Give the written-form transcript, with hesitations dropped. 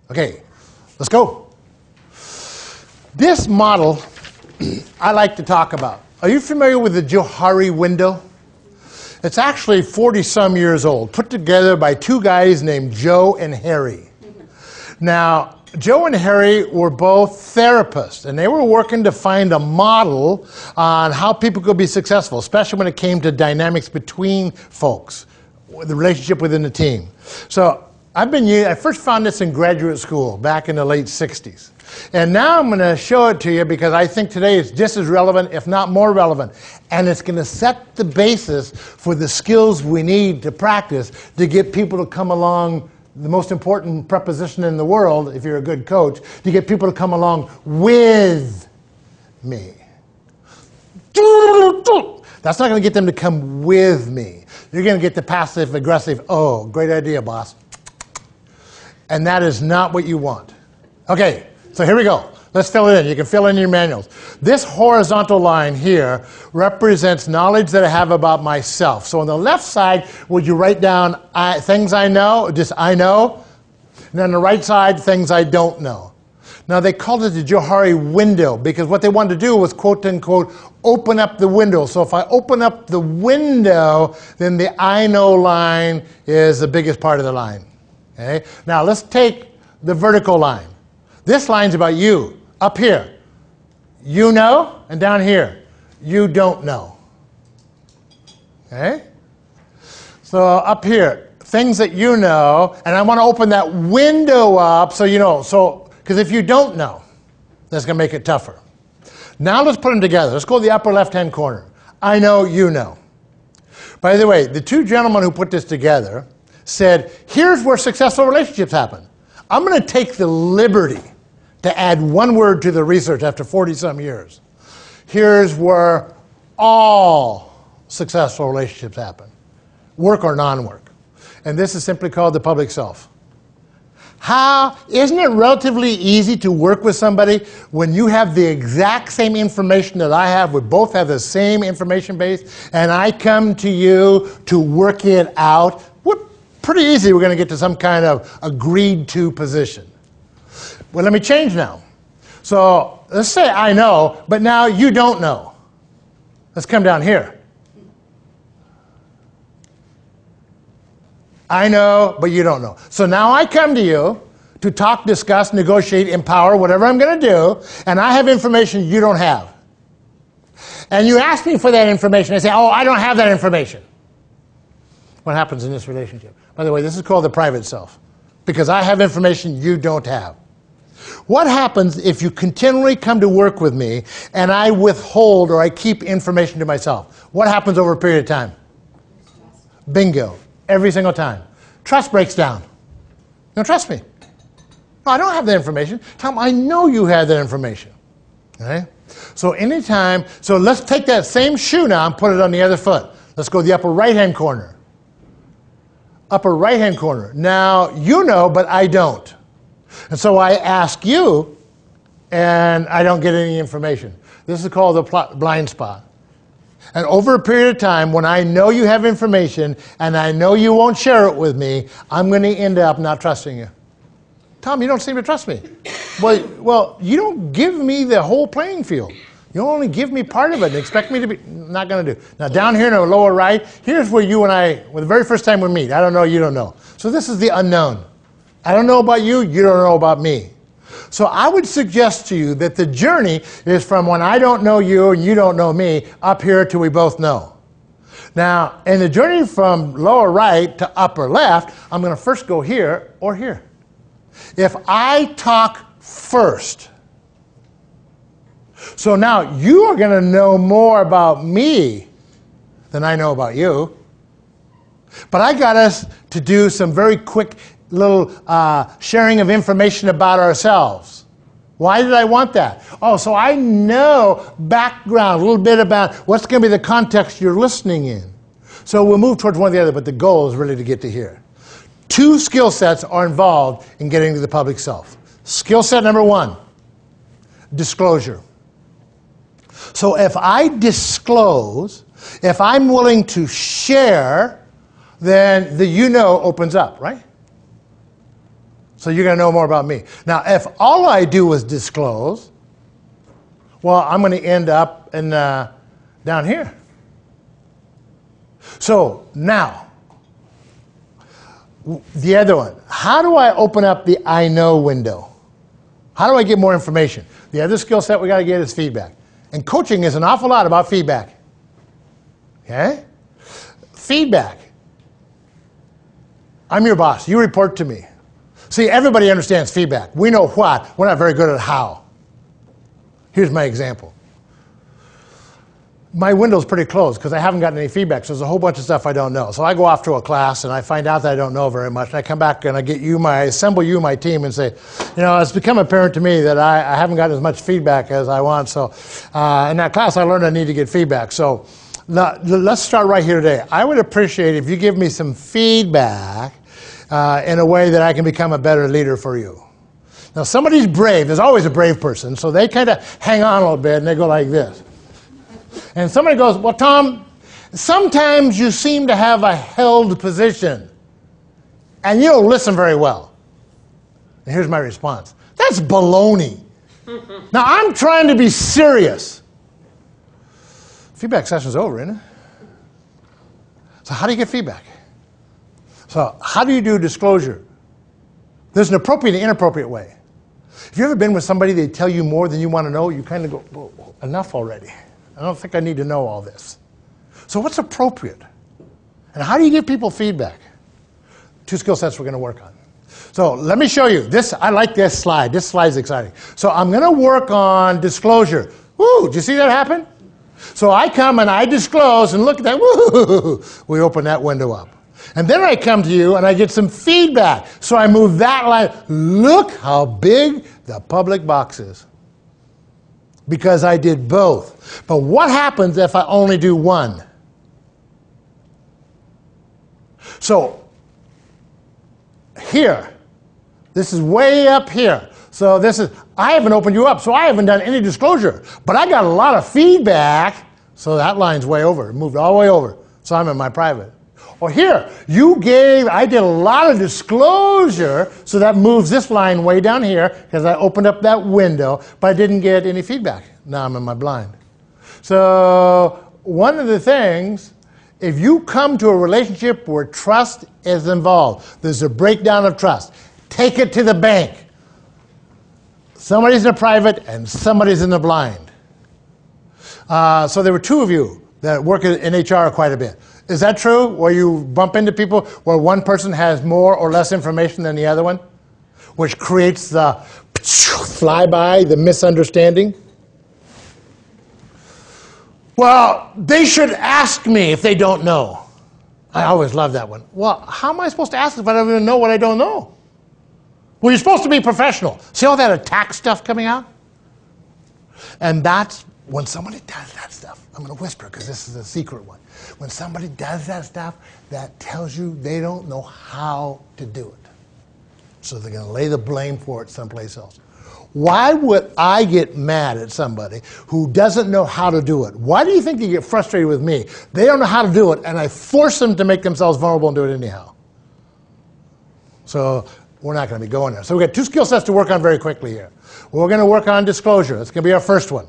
Okay, let's go. This model I like to talk about. Are you familiar with the Johari window? It's actually 40-some years old, put together by two guys named Joe and Harry. Now, Joe and Harry were both therapists, and they were working to find a model on how people could be successful, especially when it came to dynamics between folks, the relationship within the team. So I first found this in graduate school back in the late 60s. And now I'm going to show it to you because I think today it's just as relevant, if not more relevant. And it's going to set the basis for the skills we need to practice to get people to come along. The most important preposition in the world, if you're a good coach, to get people to come along with me. That's not going to get them to come with me. You're going to get the passive aggressive, oh, great idea, boss. And that is not what you want. Okay, so here we go. Let's fill it in. You can fill in your manuals. This horizontal line here represents knowledge that I have about myself. So on the left side, would you write down things I know, just I know? And on the right side, things I don't know. Now they called it the Johari window because what they wanted to do was quote unquote open up the window. So if I open up the window, then the I know line is the biggest part of the line. Okay? Now let's take the vertical line. This line's about you. Up here, you know, and down here, you don't know. Okay? So up here, things that you know, and I want to open that window up so you know. So, because if you don't know, that's going to make it tougher. Now let's put them together. Let's go to the upper left-hand corner. I know, you know. By the way, the two gentlemen who put this together said, here's where successful relationships happen. I'm going to take the liberty to add one word to the research after 40-some years. Here's where all successful relationships happen, work or non-work. And this is simply called the public self. Isn't it relatively easy to work with somebody when you have the exact same information that I have, we both have the same information base, and I come to you to work it out? Pretty easy, we're going to get to some kind of agreed to position. Well, let me change now. So let's say I know, but now you don't know. Let's come down here. I know, but you don't know. So now I come to you to talk, discuss, negotiate, empower, whatever I'm going to do, and I have information you don't have. And you ask me for that information. I say, oh, I don't have that information. What happens in this relationship? By the way, this is called the private self, because I have information you don't have. What happens if you continually come to work with me and I withhold or I keep information to myself? What happens over a period of time? Bingo. Every single time. Trust breaks down. You don't trust me. No, I don't have that information. Tom, I know you have that information. Okay? So anytime, so let's take that same shoe now and put it on the other foot. Let's go to the upper right-hand corner. Upper right-hand corner. Now, you know, but I don't. And so I ask you, and I don't get any information. This is called the blind spot. And over a period of time, when I know you have information, and I know you won't share it with me, I'm going to end up not trusting you. Tom, you don't seem to trust me. Well, you don't give me the whole playing field. You only give me part of it and expect me to be, not going to do. Now down here in the lower right, here's where you and I, well, the very first time we meet, I don't know, you don't know. So this is the unknown. I don't know about you, you don't know about me. So I would suggest to you that the journey is from when I don't know you and you don't know me, up here till we both know. Now, in the journey from lower right to upper left, I'm going to first go here or here. If I talk first, so now you are going to know more about me than I know about you. But I got us to do some very quick little sharing of information about ourselves. Why did I want that? Oh, so I know background, a little bit about what's going to be the context you're listening in. So we'll move towards one or the other, but the goal is really to get to here. Two skill sets are involved in getting to the public self. Skill set number one, disclosure. So if I disclose, if I'm willing to share, then the you know opens up, right? So you're going to know more about me. Now, if all I do is disclose, well, I'm going to end up in, down here. So now, the other one. How do I open up the I know window? How do I get more information? The other skill set we got to get is feedback. And coaching is an awful lot about feedback. Okay? Feedback. I'm your boss. You report to me. See, everybody understands feedback. We know what. We're not very good at how. Here's my example. My window's pretty closed because I haven't gotten any feedback, so there's a whole bunch of stuff I don't know. So I go off to a class and I find out that I don't know very much, and I come back and I assemble you, my team, and say, you know, it's become apparent to me that I haven't gotten as much feedback as I want. So in that class I learned I need to get feedback. So let's start right here today. I would appreciate if you give me some feedback in a way that I can become a better leader for you. Now somebody's brave. There's always a brave person, so they kind of hang on a little bit and they go like this. And somebody goes, well, Tom, sometimes you seem to have a held position and you don't listen very well. And here's my response. That's baloney. Now, I'm trying to be serious. Feedback session's over, isn't it? So how do you get feedback? So how do you do disclosure? There's an appropriate and inappropriate way. If you've ever been with somebody, they tell you more than you want to know, you kind of go, well, enough already. I don't think I need to know all this. So what's appropriate? And how do you give people feedback? Two skill sets we're going to work on. So let me show you. This, I like this slide. This slide's exciting. So I'm going to work on disclosure. Woo, did you see that happen? So I come and I disclose, and look at that. Woo, we open that window up. And then I come to you and I get some feedback. So I move that line. Look how big the public box is. Because I did both. But what happens if I only do one? So here, this is way up here. So this is, I haven't opened you up, so I haven't done any disclosure. But I got a lot of feedback, so that line's way over. It moved all the way over. So I'm in my private. Or here, I did a lot of disclosure, so that moves this line way down here because I opened up that window, but I didn't get any feedback. Now I'm in my blind. So one of the things, if you come to a relationship where trust is involved, there's a breakdown of trust, take it to the bank. Somebody's in the private and somebody's in the blind. So there were two of you that work in HR quite a bit. Is that true? Where you bump into people where one person has more or less information than the other one? Which creates the flyby, the misunderstanding? Well, they should ask me if they don't know. I always love that one. Well, how am I supposed to ask if I don't even know what I don't know? Well, you're supposed to be professional. See all that attack stuff coming out? And that's when somebody does that stuff. I'm going to whisper because this is a secret one. When somebody does that stuff, that tells you they don't know how to do it. So they're going to lay the blame for it someplace else. Why would I get mad at somebody who doesn't know how to do it? Why do you think they get frustrated with me? They don't know how to do it, and I force them to make themselves vulnerable and do it anyhow. So we're not going to be going there. So we've got two skill sets to work on very quickly here. We're going to work on disclosure. That's going to be our first one.